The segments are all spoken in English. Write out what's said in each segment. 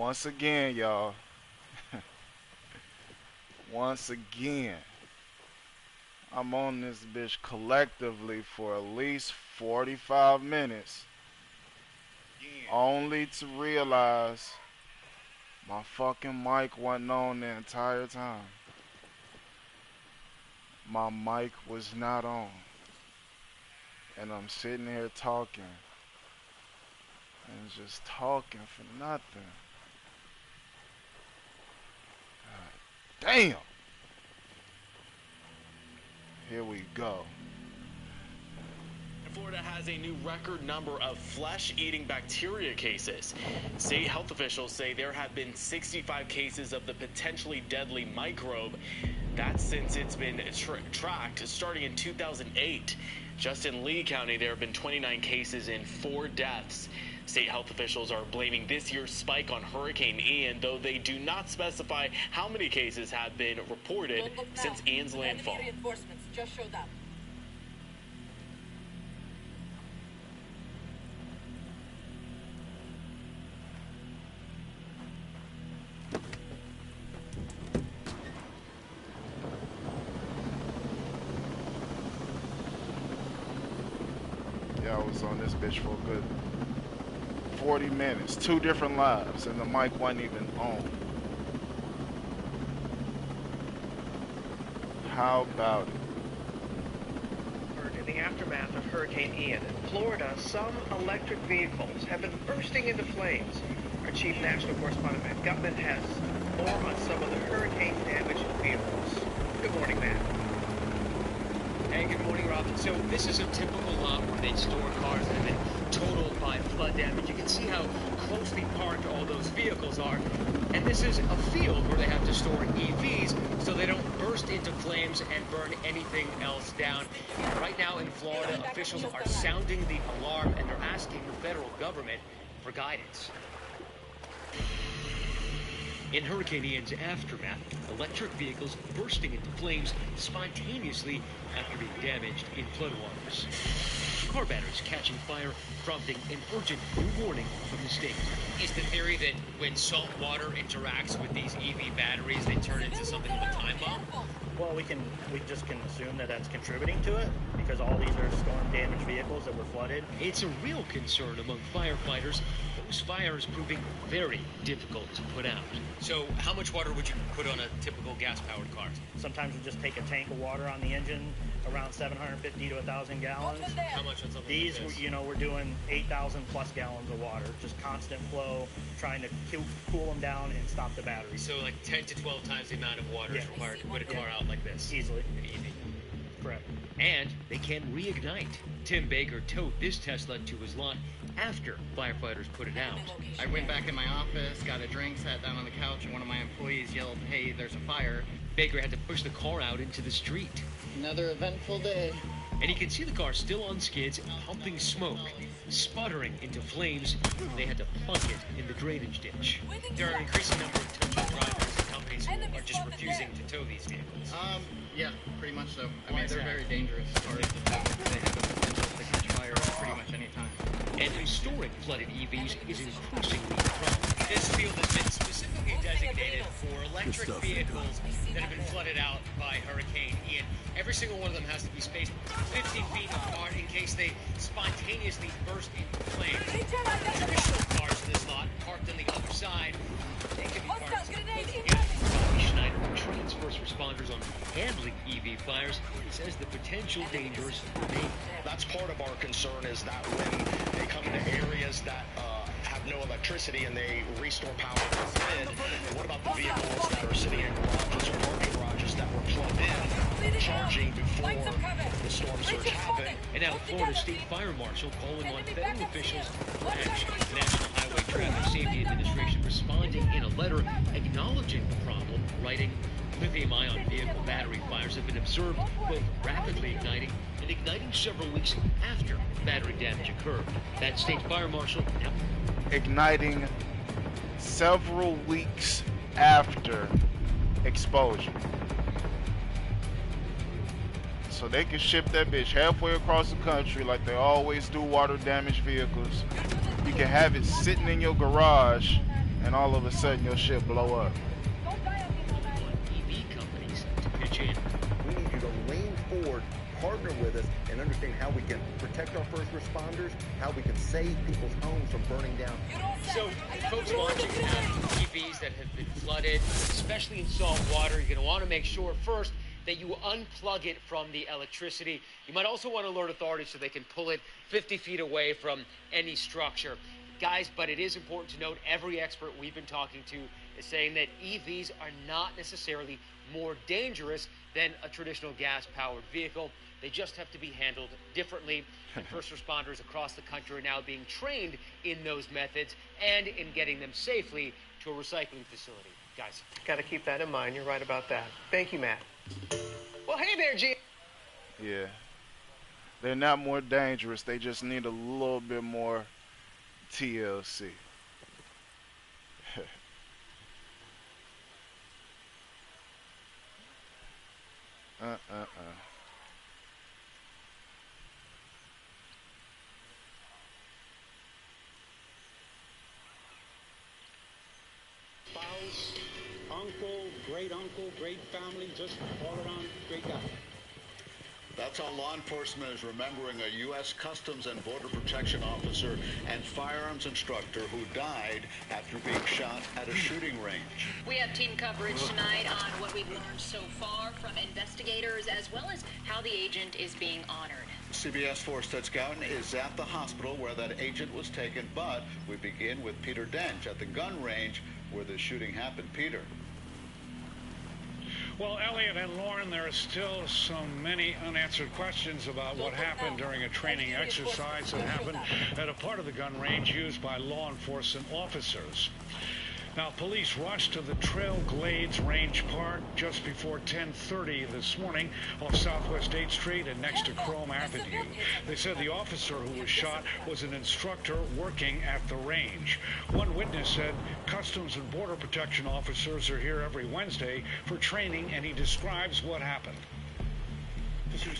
Once again, y'all. Once again. I'm on this bitch collectively for at least 45 minutes. Only to realize my fucking mic wasn't on the entire time. My mic was not on. And I'm sitting here talking. And just talking for nothing. God damn! Here we go. Florida has a new record number of flesh-eating bacteria cases. State health officials say there have been 65 cases of the potentially deadly microbe. That's since it's been tracked starting in 2008. Just in Lee County, there have been 29 cases and 4 deaths. State health officials are blaming this year's spike on Hurricane Ian, though they do not specify how many cases have been reported since Ian's landfall. Enemy reinforcements just showed up. Yeah, I was on this bitch for a good 40 minutes, 2 different lives, and the mic wasn't even on. How about it? In the aftermath of Hurricane Ian in Florida, some electric vehicles have been bursting into flames. Our chief national correspondent, Matt Gutman, has more on some of the hurricane-damaged vehicles. Good morning, Matt. Hey, good morning, Robin. So this is a typical lot where they store cars that have been totaled by flood damage. You can see how closely parked all those vehicles are. And this is a field where they have to store EVs so they don't burst into flames and burn anything else down. Right now in Florida, officials are sounding the alarm and they're asking the federal government for guidance. In Hurricane Ian's aftermath, electric vehicles bursting into flames spontaneously after being damaged in floodwaters. Car batteries catching fire, prompting an urgent new warning from the state. Is the theory that when salt water interacts with these EV batteries, they turn into something of a time bomb? Well, we just can assume that that's contributing to it because all these are storm-damaged vehicles that were flooded. It's a real concern among firefighters. Those fires proving very difficult to put out. So how much water would you put on a typical gas-powered car? Sometimes we just take a tank of water on the engine, around 750 to 1,000 gallons. How much on something These, like this? we're doing 8,000 plus gallons of water, just constant flow, trying to cool them down and stop the batteries. So like 10 to 12 times the amount of water is required to put a car out like this? Easily. Easy. Correct. And they can reignite. Tim Baker towed this Tesla to his lot after firefighters put it out. I went back in my office, got a drink, sat down on the couch, and one of my employees yelled, "Hey, there's a fire." Baker had to push the car out into the street. Another eventful day. And you can see the car still on skids, pumping smoke, sputtering into flames. They had to plunk it in the drainage ditch. There are an increasing number of tow truck drivers and companies who are just refusing to tow these vehicles. Yeah, pretty much so. I mean, they're very dangerous cars to tow. They have the potential to catch fire pretty much any time. And restoring flooded EVs is increasingly a problem. This field has been specifically designated for electric vehicles that have been flooded out by Hurricane Ian. Every single one of them has to be spaced 15 feet apart in case they spontaneously burst into flames. Traditional cars in this lot, parked on the other side, they can be parked Bobby Schneider, who trains first responders on handling EV fires, says the potential dangers remain. That's part of our concern, is that when they come into areas that have no electricity and they restore power to the grid, what about the vehicles that are sitting in garages or parking garages that were plugged in, charging before the storm surge happened? And now Florida State Fire Marshal calling on federal officials for action. The National Highway Traffic Safety Administration responding in a letter acknowledging the problem, writing, lithium-ion vehicle battery fires have been observed both rapidly igniting and igniting several weeks after battery damage occurred. That state fire marshal now Igniting several weeks after exposure. So they can ship that bitch halfway across the country like they always do water damaged vehicles. You can have it sitting in your garage and all of a sudden your shit blow up. EV companies to pitch in. We need you to lean forward, partner with us, and understand how we can protect our first responders, how we can save people's homes from burning down. So, folks watching EVs that have been flooded, especially in salt water, you're going to want to make sure first that you unplug it from the electricity. You might also want to alert authorities so they can pull it 50 feet away from any structure. Guys, but it is important to note every expert we've been talking to is saying that EVs are not necessarily more dangerous than a traditional gas-powered vehicle. They just have to be handled differently. And first responders across the country are now being trained in those methods and in getting them safely to a recycling facility. Guys. Got to keep that in mind. You're right about that. Thank you, Matt. Well, hey there, G. Yeah. They're not more dangerous. They just need a little bit more TLC. Spouse, uncle, great family, just all around great guy. That's how law enforcement is remembering a U.S. Customs and Border Protection officer and firearms instructor who died after being shot at a shooting range. We have team coverage tonight on what we've learned so far from investigators, as well as how the agent is being honored. CBS 4's Ted Scouten is at the hospital where that agent was taken, but we begin with Peter Dench at the gun range where the shooting happened. Peter. Well, Elliot and Lauren, there are still so many unanswered questions about what happened during a training exercise that happened at a part of the gun range used by law enforcement officers. Now, police rushed to the Trail Glades Range Park just before 10:30 this morning off Southwest 8th Street and next to Chrome Avenue. They said the officer who was shot was an instructor working at the range. One witness said Customs and Border Protection officers are here every Wednesday for training, and he describes what happened. Stop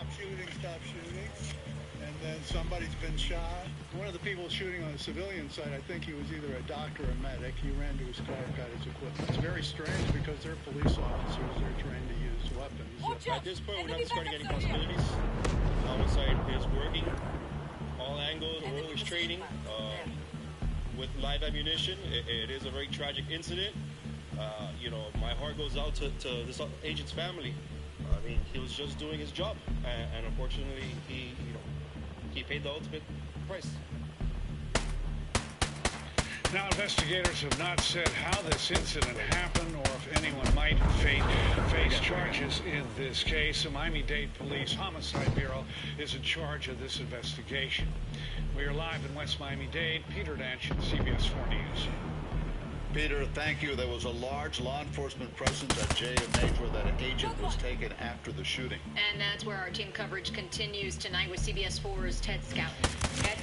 shooting. And then somebody's been shot. One of the people shooting on the civilian side, I think he was either a doctor or a medic. He ran to his car, got his equipment. It's very strange because they're police officers. They're trained to use weapons. At this point, we're not discarding any possibilities. Homicide is working. All angles, we're always training. With live ammunition, it is a very tragic incident. My heart goes out to this agent's family. I mean, he was just doing his job, and unfortunately, he paid the ultimate price. Now, investigators have not said how this incident happened or if anyone might face charges in this case. The Miami-Dade Police Homicide Bureau is in charge of this investigation. We are live in West Miami-Dade. Peter Dench, CBS 4 News. Peter, thank you. There was a large law enforcement presence at JMH where that agent was taken after the shooting. And that's where our team coverage continues tonight with CBS 4's Ted Scouten. Ted?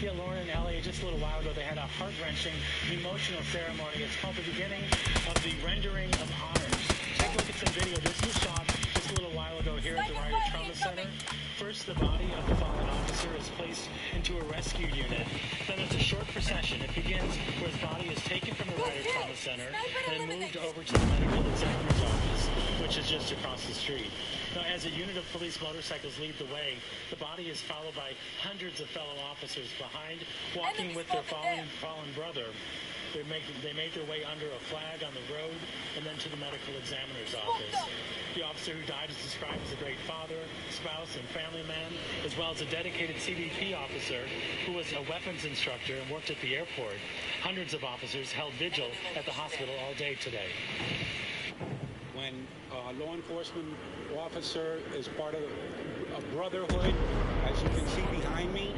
Yeah, Lauren and Elliot, just a little while ago, they had a heart-wrenching, emotional ceremony. It's called the beginning of the rendering of honors. Take a look at some video. This was shot just a little while ago here at the Rider Trauma Center. First, the body of the fallen officer is placed into a rescue unit. Then it's a short procession. It begins where his body is taken from the Rider Trauma Center and moved over to the medical examiner's office, which is just across the street. Now, as a unit of police motorcycles lead the way, the body is followed by hundreds of fellow officers behind, walking with their fallen brother. They make their way under a flag on the road and then to the medical examiner's office. The officer who died is described as a great father, spouse, and family man, as well as a dedicated CBP officer who was a weapons instructor and worked at the airport. Hundreds of officers held vigil at the hospital all day today. When a law enforcement officer is part of a brotherhood, as you can see behind me,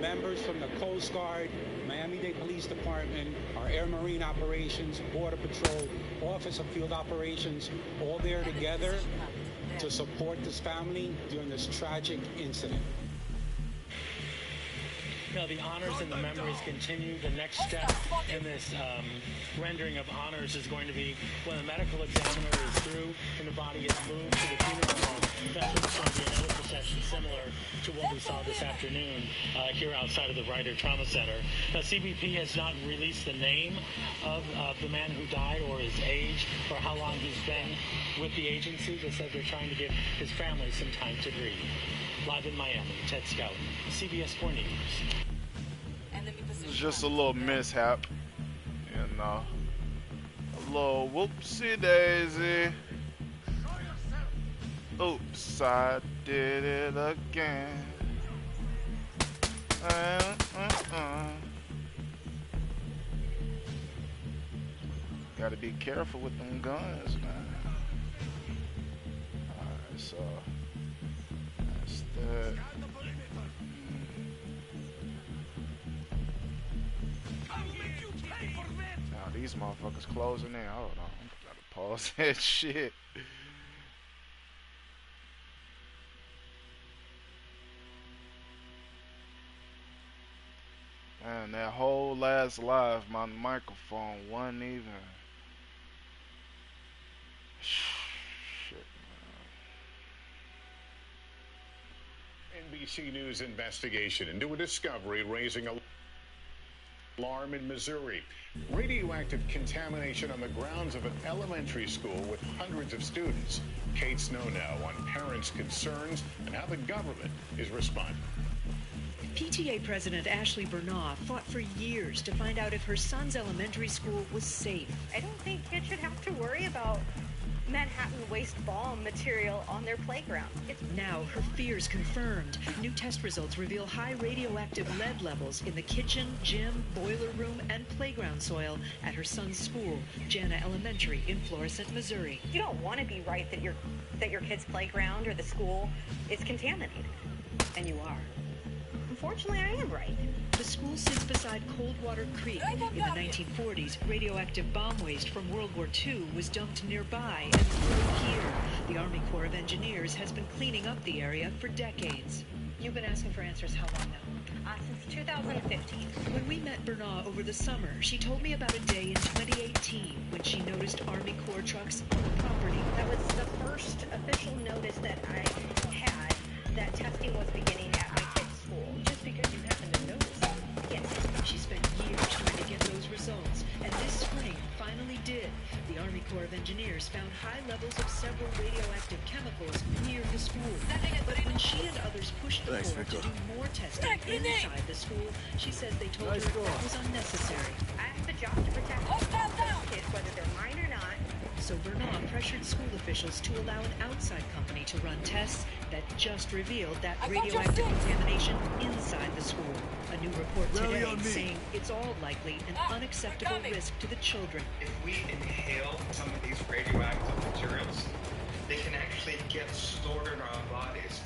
members from the Coast Guard, Miami-Dade Police Department, our Air Marine Operations, Border Patrol, Office of Field Operations, all there together to support this family during this tragic incident. The honors and the memories continue. The next step in this rendering of honors is going to be when the medical examiner is through and the body is moved to the funeral home. That's going to be another procession similar to what we saw this afternoon here outside of the Ryder Trauma Center. Now, CBP has not released the name of the man who died or his age or how long he's been with the agency. They said they're trying to give his family some time to grieve. Live in Miami, Ted Scout, CBS 4 News. It was just a little mishap, you know. A little whoopsie daisy. Oops, I did it again. Gotta be careful with them guns, man. Alright, so that's that. Now these motherfuckers closing in. Hold on, gotta pause that shit. Man, that whole last live, my microphone wasn't even. Shit, man. NBC News investigation into a discovery raising alarm in Missouri. Radioactive contamination on the grounds of an elementary school with hundreds of students. Kate Snow now on parents' concerns and how the government is responding. PTA President Ashley Bernard fought for years to find out if her son's elementary school was safe. I don't think kids should have to worry about Manhattan waste bomb material on their playground. Now her fears confirmed. New test results reveal high radioactive lead levels in the kitchen, gym, boiler room, and playground soil at her son's school, Jana Elementary in Florissant, Missouri. You don't want to be right that your kid's playground or the school is contaminated. And you are. Unfortunately, I am right. The school sits beside Coldwater Creek. In the 1940s, radioactive bomb waste from World War II was dumped nearby and thrown here. The Army Corps of Engineers has been cleaning up the area for decades. You've been asking for answers how long now? Since 2015. When we met Bernard over the summer, she told me about a day in 2018 when she noticed Army Corps trucks on the property. That was the first official notice that I had that testing was beginning at my kid's school. Just because you happen to notice it. Yes. She spent years trying to get those results, and this spring finally did. The Army Corps of Engineers found high levels of several radioactive chemicals near the school. But when she and others pushed the Corps to do more testing inside the school, she says they told her that was unnecessary. I have a job to protect kids, whether they're mine or not. So Bernard pressured school officials to allow an outside company to run tests that just revealed that radioactive contamination inside the school. A new report today saying it's all likely an unacceptable risk to the children. If we inhale some of these radioactive materials, they can actually get stored in our bodies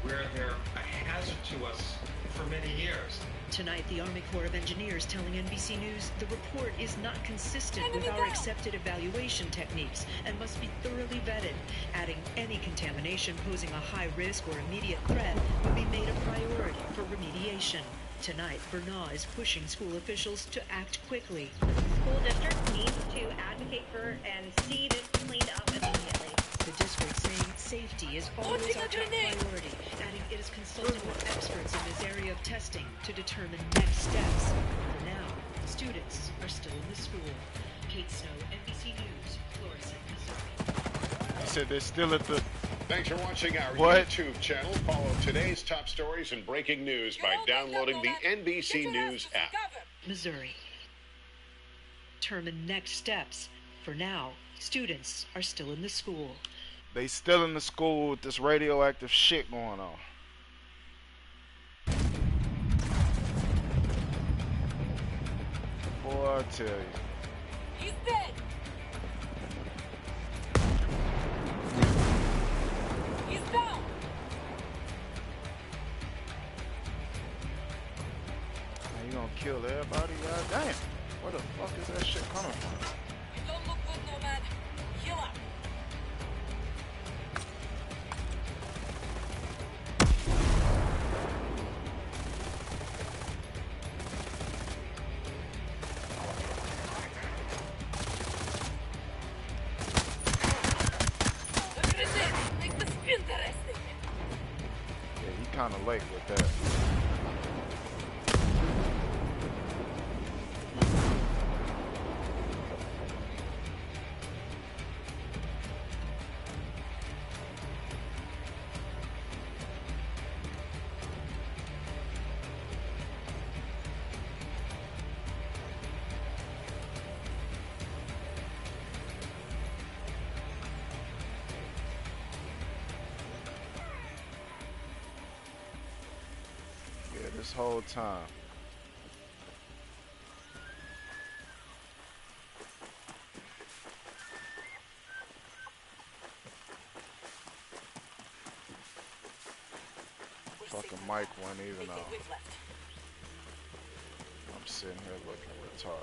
where they're a hazard to us for many years. Tonight, the Army Corps of Engineers telling NBC News the report is not consistent with our accepted evaluation techniques and must be thoroughly vetted, adding any contamination posing a high risk or immediate threat would be made a priority for remediation. Tonight, Bernard is pushing school officials to act quickly. The school district needs to advocate for and see this cleaned up immediately. The district saying safety is always our top priority, adding it is consulting with experts in this area of testing to determine next steps. For now, students are still in the school. Kate Snow, NBC News, Florissant, Missouri. I said they're still at the... Thanks for watching our YouTube channel. Follow today's top stories and breaking news by downloading the NBC News app. Missouri. Determine next steps. For now, students are still in the school. They still in the school with this radioactive shit going on. Boy, I tell you. He's dead. He's down. Man, you gonna kill everybody? God damn. Where the fuck is that shit coming from? You don't look good, Nomad. Heal up. kind of late with that. This whole time. Fucking mic wasn't even on. I'm sitting here looking retarded.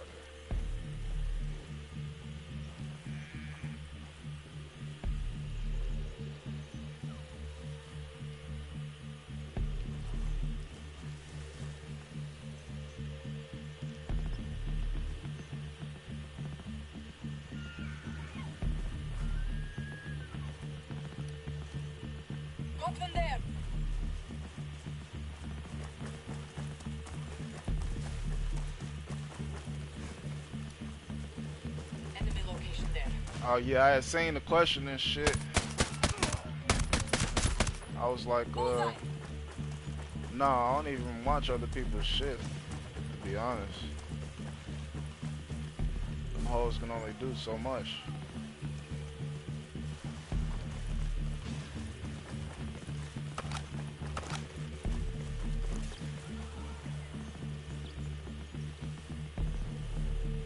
Got one there. Enemy location there. Oh yeah, I had seen the question and shit. I was like, no, I don't even watch other people's shit, to be honest. Them hoes can only do so much.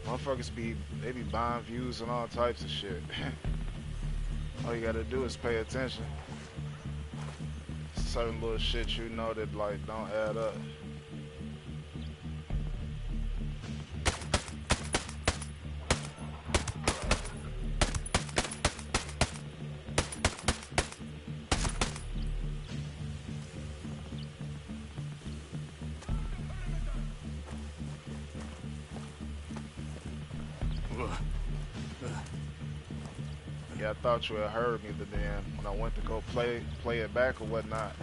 Motherfuckers they be buying views and all types of shit. All you gotta do is pay attention. Certain little shit you know that like don't add up. Yeah, I thought you had heard me, but then when I went to go play it back or whatnot,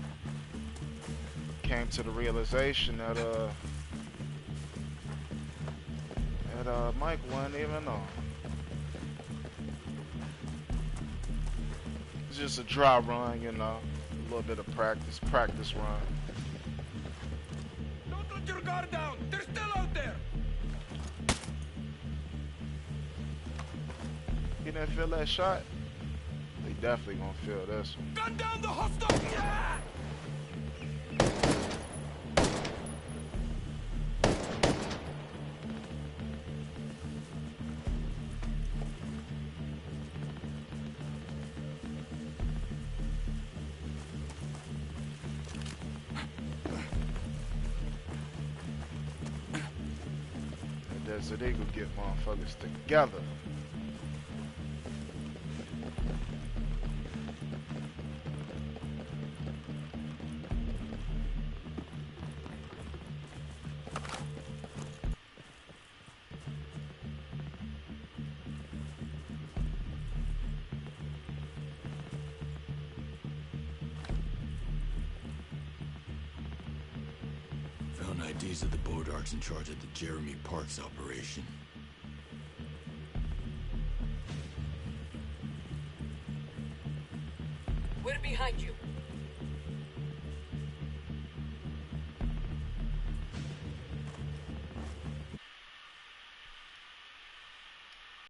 came to the realization that Mike wasn't even on. It's just a dry run, you know, a little bit of practice run. Don't let your guard down. They're still out there. You didn't feel that shot? They definitely gonna feel this one. Gun down the hostile. Yeah! The Desert Eagle get motherfuckers together. Found IDs of the Bodarks in charge of the Jeremy Parks operation. We're behind you.